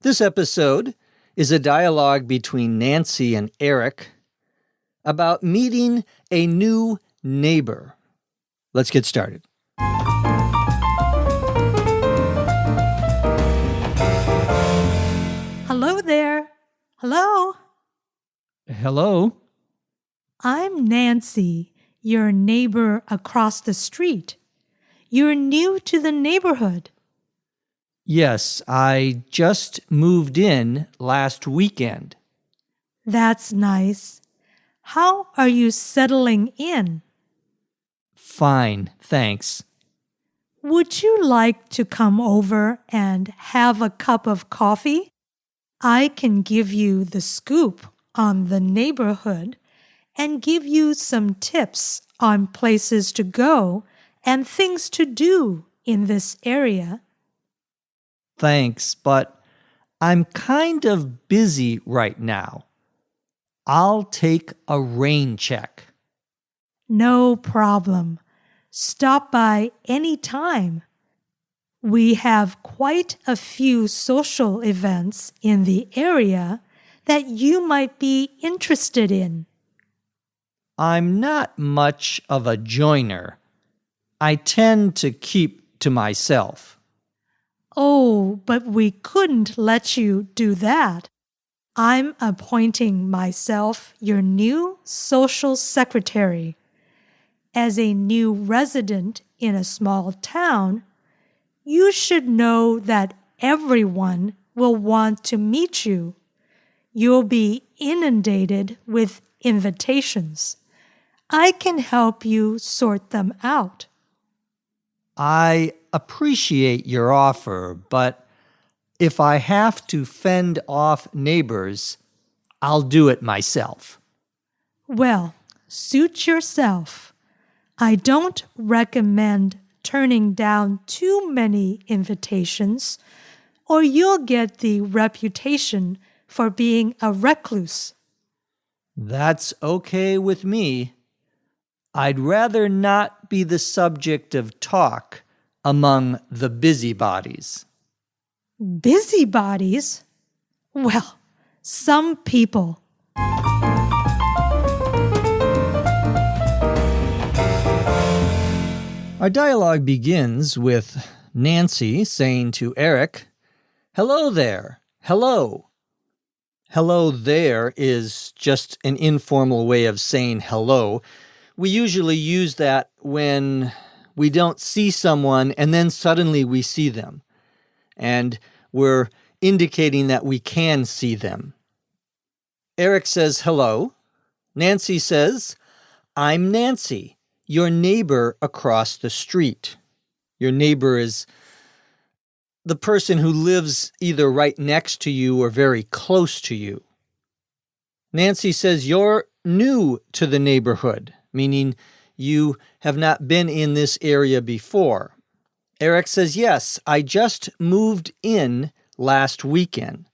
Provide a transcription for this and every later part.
This episode is a dialogue between Nancy and Eric about meeting a new neighbor. Let's get started. Hello there. Hello. Hello? I'm Nancy, your neighbor across the street. You're new to the neighborhood. Yes, I just moved in last weekend. That's nice. How are you settling in? Fine, thanks. Would you like to come over and have a cup of coffee? I can give you the scoop on the neighborhood and give you some tips on places to go and things to do in this area. Thanks, but I'm kind of busy right now. I'll take a rain check. No problem. Stop by any time. We have quite a few social events in the area that you might be interested in. I'm not much of a joiner. I tend to keep to myself. Oh, but we couldn't let you do that. I'm appointing myself your new social secretary. As a new resident in a small town, you should know that everyone will want to meet you. You'll be inundated with invitations. I can help you sort them out. I appreciate your offer, but if I have to fend off neighbors, I'll do it myself. Well, suit yourself. I don't recommend turning down too many invitations, or you'll get the reputation for being a recluse. That's okay with me. I'd rather not be the subject of talk among the busybodies. Busybodies? Well, some people. Our dialogue begins with Nancy saying to Eric, "Hello there. Hello." Hello there is just an informal way of saying hello. We usually use that when we don't see someone and then suddenly we see them. And we're indicating that we can see them. Eric says hello. Nancy says, "I'm Nancy, your neighbor across the street." Your neighbor is the person who lives either right next to you or very close to you. Nancy says, "You're new to the neighborhood," meaning you have not been in this area before. Eric says, "Yes, I just moved in last weekend."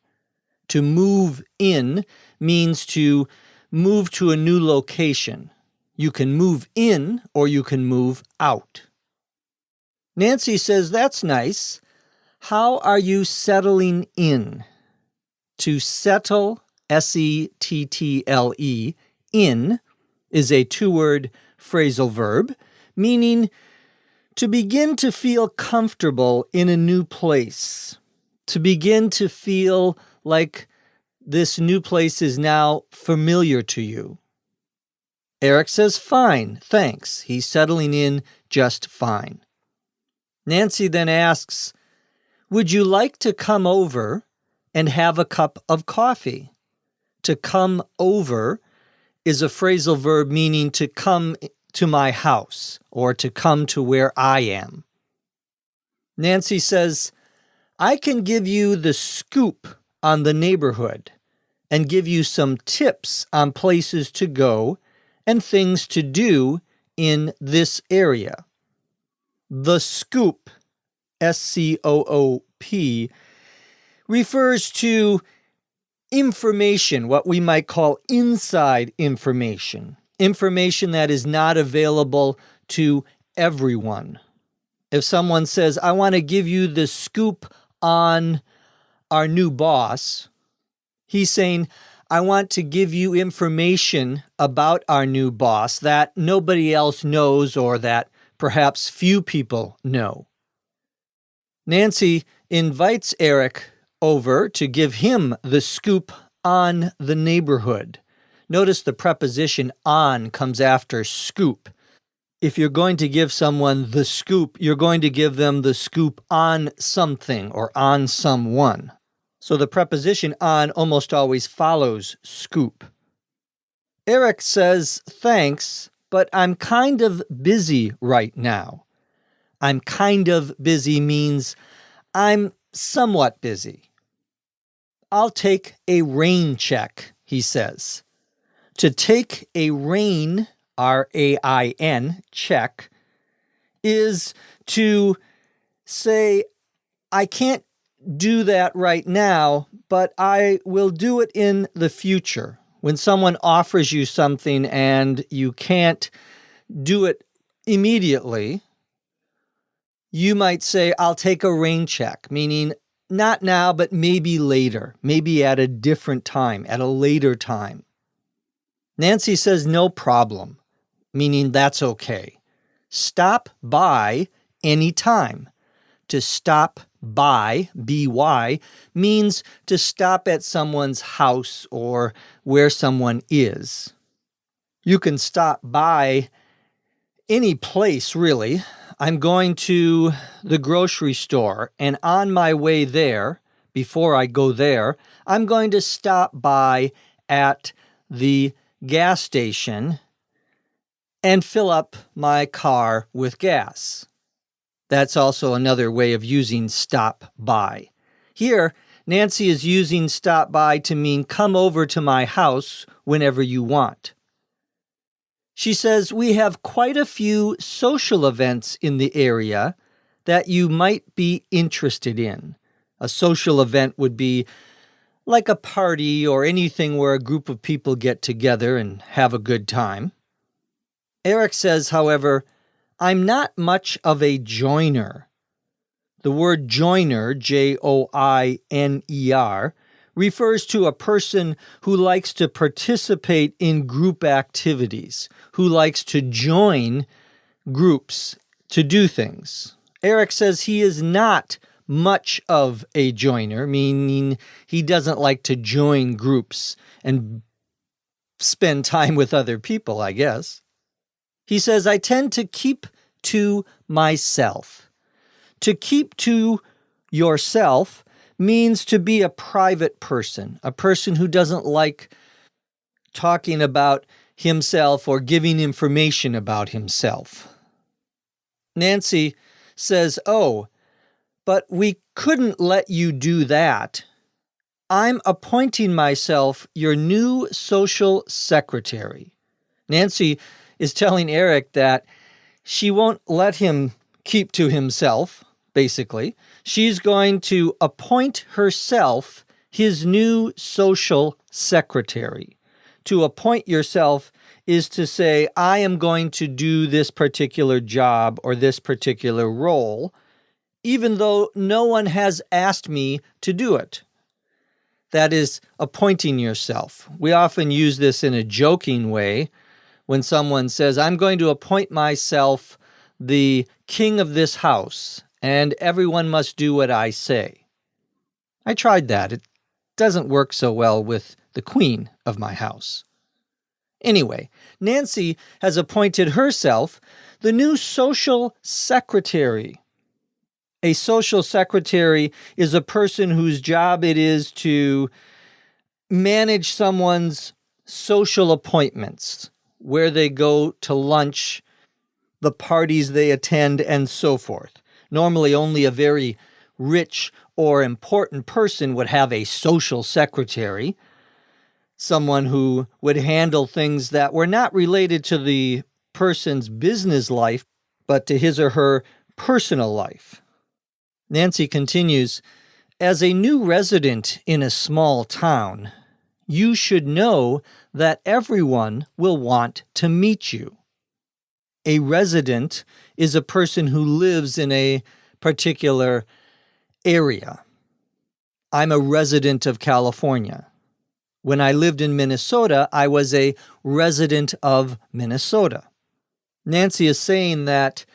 To move in means to move to a new location. You can move in or you can move out. Nancy says, "That's nice. How are you settling in?" To settle, S-E-T-T-L-E, in, is a two-word phrasal verb, meaning to begin to feel comfortable in a new place, to begin to feel like this new place is now familiar to you. Eric says, "Fine, thanks." He's settling in just fine. Nancy then asks, "Would you like to come over and have a cup of coffee?" To come over is a phrasal verb meaning to come to my house or to come to where I am. Nancy says, "I can give you the scoop on the neighborhood and give you some tips on places to go and things to do in this area." The scoop, S-C-O-O-P, refers to information, what we might call inside information, information that is not available to everyone. If someone says, "I want to give you the scoop on our new boss, he's saying, I want to give you information about our new boss that nobody else knows or that perhaps few people know. Nancy invites Eric over to give him the scoop on the neighborhood. Notice the preposition on comes after scoop. If you're going to give someone the scoop, you're going to give them the scoop on something or on someone. So the preposition on almost always follows scoop. Eric says, thanks, but I'm kind of busy right now. I'm kind of busy means I'm somewhat busy. I'll take a rain check, he says. To take a rain, R-A-I-N, check, is to say, I can't do that right now, but I will do it in the future. When someone offers you something and you can't do it immediately, you might say, I'll take a rain check, meaning not now, but maybe later, maybe at a different time, at a later time. Nancy says, no problem, meaning that's okay. Stop by any time. To stop by, B-Y, means to stop at someone's house or where someone is. You can stop by any place, really. I'm going to the grocery store, and on my way there, before I go there, I'm going to stop by at the gas station and fill up my car with gas. That's also another way of using stop by. Here, Nancy is using stop by to mean come over to my house whenever you want. She says, we have quite a few social events in the area that you might be interested in. A social event would be like a party or anything where a group of people get together and have a good time. Eric says, however, I'm not much of a joiner. The word joiner, J-O-I-N-E-R, refers to a person who likes to participate in group activities, who likes to join groups to do things. Eric says he is not much of a joiner, meaning he doesn't like to join groups and spend time with other people, I guess. He says, I tend to keep to myself. To keep to yourself means to be a private person, a person who doesn't like talking about himself or giving information about himself. Nancy says, oh, but we couldn't let you do that. I'm appointing myself your new social secretary. Nancy is telling Eric that she won't let him keep to himself, basically. She's going to appoint herself his new social secretary. To appoint yourself is to say, I am going to do this particular job or this particular role, even though no one has asked me to do it. That is appointing yourself. We often use this in a joking way when someone says, I'm going to appoint myself the king of this house, and everyone must do what I say. I tried that. It doesn't work so well with the queen of my house. Anyway, Nancy has appointed herself the new social secretary. A social secretary is a person whose job it is to manage someone's social appointments, where they go to lunch, the parties they attend, and so forth. Normally, only a very rich or important person would have a social secretary, someone who would handle things that were not related to the person's business life, but to his or her personal life. Nancy continues, as a new resident in a small town, you should know that everyone will want to meet you. A resident is a person who lives in a particular area. I'm a resident of California. When I lived in Minnesota, I was a resident of Minnesota. Nancy is saying that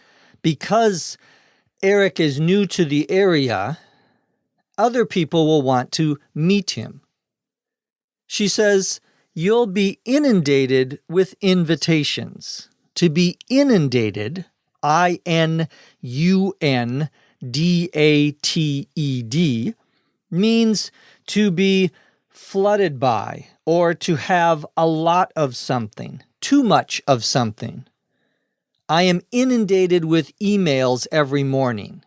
because Eric is new to the area, other people will want to meet him. She says, you'll be inundated with invitations. To be inundated, INUNDATED, means to be flooded by or to have a lot of something, too much of something. I am inundated with emails every morning.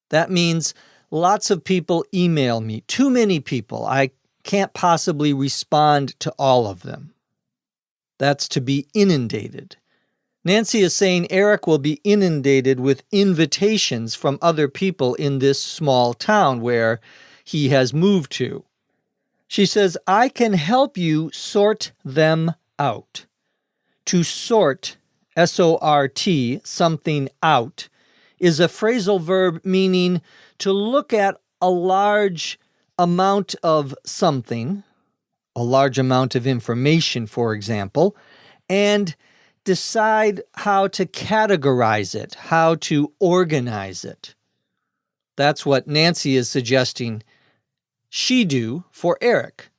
That means lots of people email me, too many people. I can't possibly respond to all of them. That's to be inundated. Nancy is saying Eric will be inundated with invitations from other people in this small town where he has moved to. She says, I can help you sort them out. To sort, S-O-R-T, something out, is a phrasal verb meaning to look at a large amount of something, a large amount of information, for example, and decide how to categorize it, how to organize it. That's what Nancy is suggesting she do for Eric.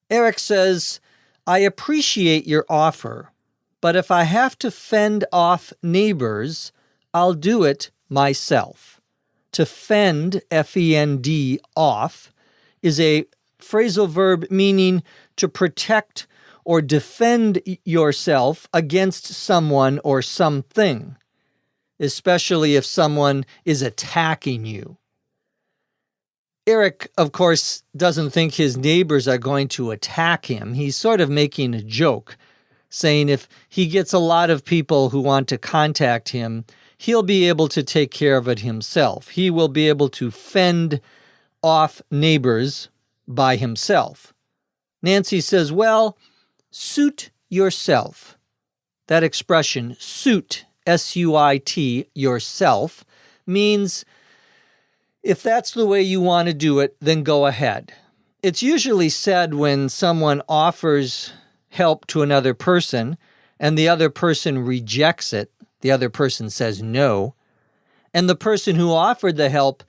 Eric says, I appreciate your offer, but if I have to fend off neighbors, I'll do it myself. To fend, F-E-N-D, off, is a phrasal verb meaning to protect or defend yourself against someone or something, especially if someone is attacking you. Eric, of course, doesn't think his neighbors are going to attack him. He's sort of making a joke, saying if he gets a lot of people who want to contact him, he'll be able to take care of it himself. He will be able to fend off neighbors by himself. Nancy says, well, suit yourself. That expression, suit, S-U-I-T, yourself, means if that's the way you want to do it, then go ahead. It's usually said when someone offers help to another person and the other person rejects it, the other person says no, and the person who offered the help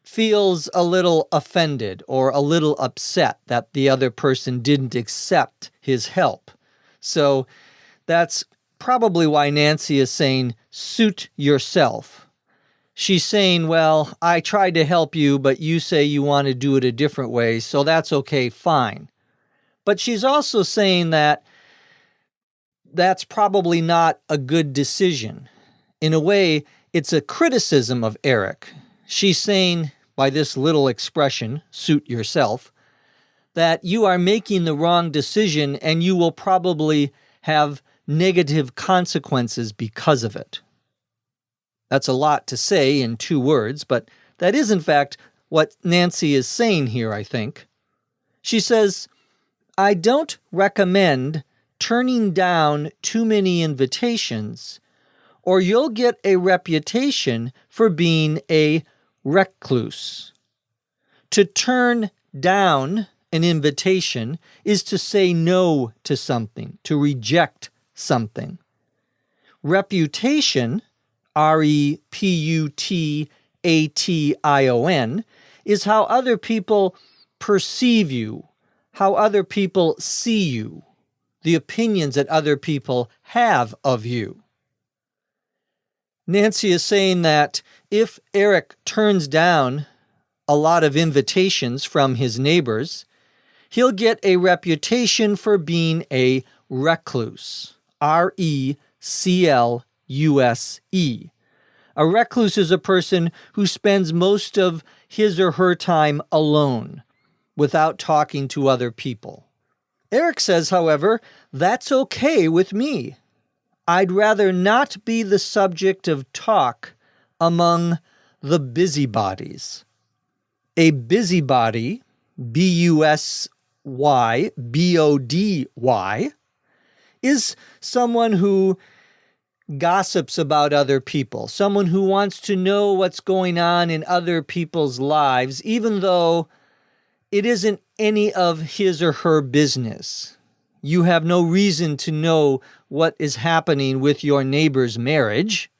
feels a little offended or a little upset that the other person didn't accept his help. So that's probably why Nancy is saying, suit yourself. She's saying, well, I tried to help you, but you say you want to do it a different way, so that's okay, fine. But she's also saying that that's probably not a good decision. In a way, it's a criticism of Eric. She's saying, by this little expression, suit yourself, that you are making the wrong decision and you will probably have negative consequences because of it. That's a lot to say in 2 words, but that is in fact what Nancy is saying here, I think. She says, I don't recommend turning down too many invitations, or you'll get a reputation for being a recluse. To turn down an invitation is to say no to something, to reject something. Reputation, R-E-P-U-T-A-T-I-O-N, is how other people perceive you, how other people see you, the opinions that other people have of you. Nancy is saying that if Eric turns down a lot of invitations from his neighbors, he'll get a reputation for being a recluse, R-E-C-L-U-S-E. A recluse is a person who spends most of his or her time alone, without talking to other people. Eric says, however, that's okay with me. I'd rather not be the subject of talk among the busybodies. A busybody, B-U-S-Y, B-O-D-Y, is someone who gossips about other people, someone who wants to know what's going on in other people's lives, even though it isn't any of his or her business. You have no reason to know what is happening with your neighbor's marriage.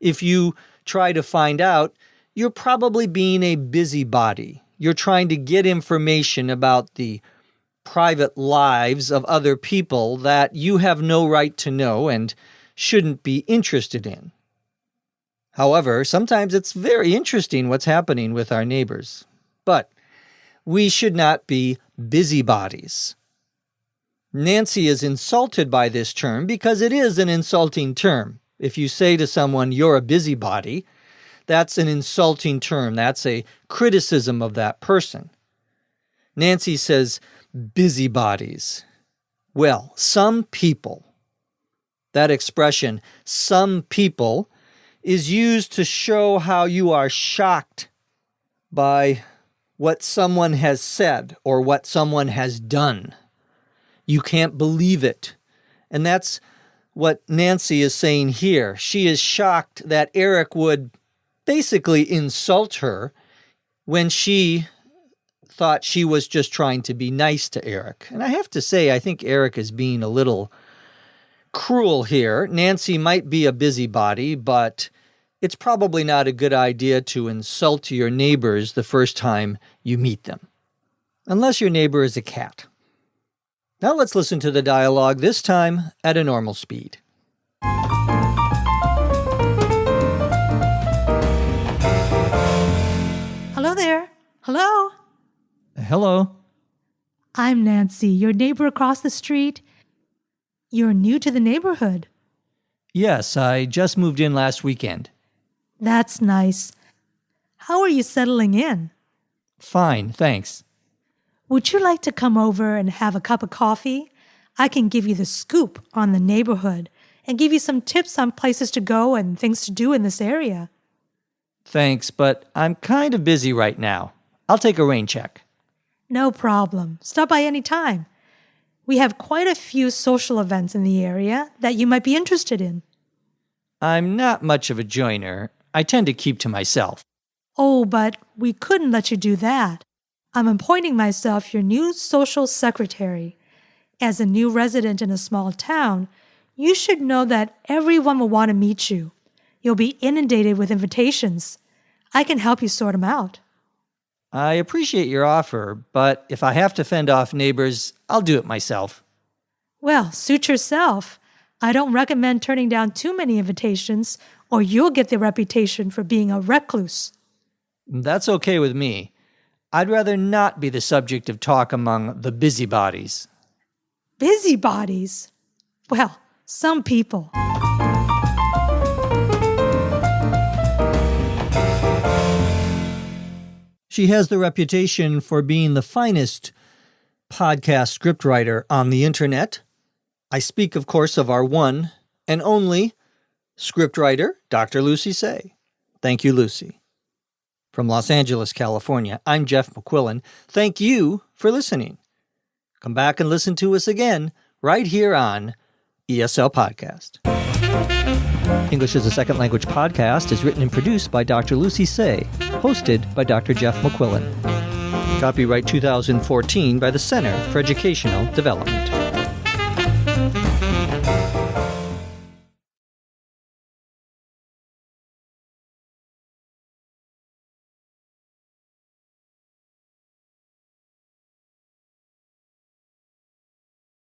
If you try to find out, you're probably being a busybody. You're trying to get information about the private lives of other people that you have no right to know and shouldn't be interested in. However, sometimes it's very interesting what's happening with our neighbors. But we should not be busybodies. Nancy is insulted by this term because it is an insulting term. If you say to someone, you're a busybody, that's an insulting term. That's a criticism of that person. Nancy says, busybodies. Well, some people. That expression, some people, is used to show how you are shocked by what someone has said or what someone has done. You can't believe it. And that's what Nancy is saying here. She is shocked that Eric would basically insult her when she thought she was just trying to be nice to Eric. And I have to say, I think Eric is being a little cruel here. Nancy might be a busybody, but it's probably not a good idea to insult your neighbors the first time you meet them, unless your neighbor is a cat. Now let's listen to the dialogue, this time at a normal speed. Hello there. Hello. Hello. I'm Nancy, your neighbor across the street. You're new to the neighborhood. Yes, I just moved in last weekend. That's nice. How are you settling in? Fine, thanks. Would you like to come over and have a cup of coffee? I can give you the scoop on the neighborhood and give you some tips on places to go and things to do in this area. Thanks, but I'm kind of busy right now. I'll take a rain check. No problem. Stop by any time. We have quite a few social events in the area that you might be interested in. I'm not much of a joiner. I tend to keep to myself. Oh, but we couldn't let you do that. I'm appointing myself your new social secretary. As a new resident in a small town, you should know that everyone will want to meet you. You'll be inundated with invitations. I can help you sort them out. I appreciate your offer, but if I have to fend off neighbors, I'll do it myself. Well, suit yourself. I don't recommend turning down too many invitations, or you'll get the reputation for being a recluse. That's okay with me. I'd rather not be the subject of talk among the busybodies. Busybodies? Well, some people. She has the reputation for being the finest podcast scriptwriter on the internet. I speak, of course, of our one and only scriptwriter, Dr. Lucy Tse. Thank you, Lucy. From Los Angeles, California, I'm Jeff McQuillan. Thank you for listening. Come back and listen to us again right here on ESL Podcast. English as a Second Language podcast is written and produced by Dr. Lucy Tse, hosted by Dr. Jeff McQuillan. Copyright 2014 by the Center for Educational Development.